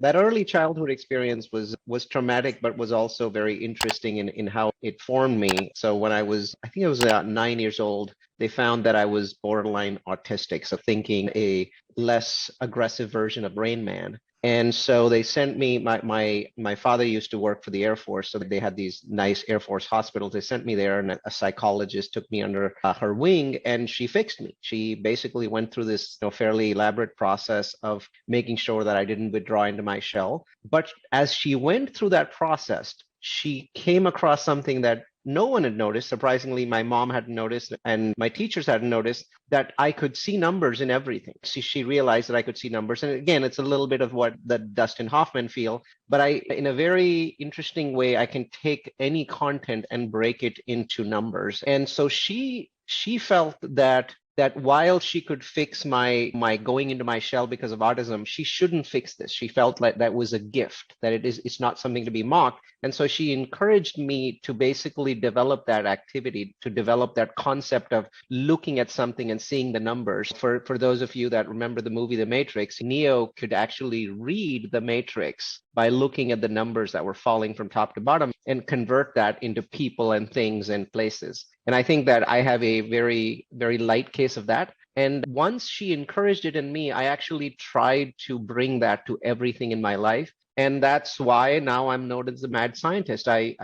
That early childhood experience was traumatic, but was also very interesting in how it formed me. So when I think I was about 9 years old, they found that I was borderline autistic, so thinking a less aggressive version of Rain Man. And so they sent me, my father used to work for the Air Force, so they had these nice Air Force hospitals. They sent me there, and a psychologist took me under her wing, and she fixed me. She basically went through this, fairly elaborate process of making sure that I didn't withdraw into my shell. But as she went through that process, she came across something that no one had noticed. Surprisingly, my mom hadn't noticed, and my teachers hadn't noticed that I could see numbers in everything. She realized that I could see numbers. And again, it's a little bit of what the Dustin Hoffman feel, but in a very interesting way, I can take any content and break it into numbers. And so she felt that while she could fix my going into my shell because of autism, she shouldn't fix this. She felt like that was a gift, that it's not something to be mocked. And so she encouraged me to basically develop that activity, to develop that concept of looking at something and seeing the numbers. For those of you that remember the movie The Matrix, Neo could actually read the Matrix by looking at the numbers that were falling from top to bottom and convert that into people and things and places. And I think that I have a very, very light case of that. And once she encouraged it in me, I actually tried to bring that to everything in my life. And that's why now I'm known as the Mad Scientist. I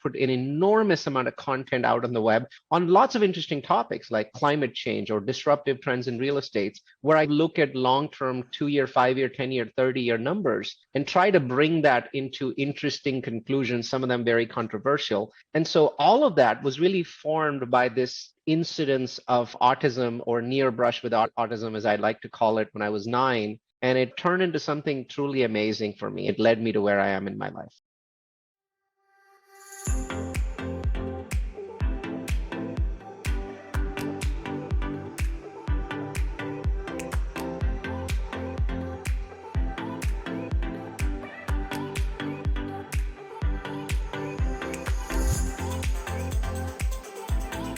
put an enormous amount of content out on the web on lots of interesting topics like climate change or disruptive trends in real estate, where I look at long-term 2-year, 5-year, 10-year, 30-year numbers and try to bring that into interesting conclusions, some of them very controversial. And so all of that was really formed by this incidence of autism, or near brush with autism, as I like to call it, when I was 9. And it turned into something truly amazing for me. It led me to where I am in my life.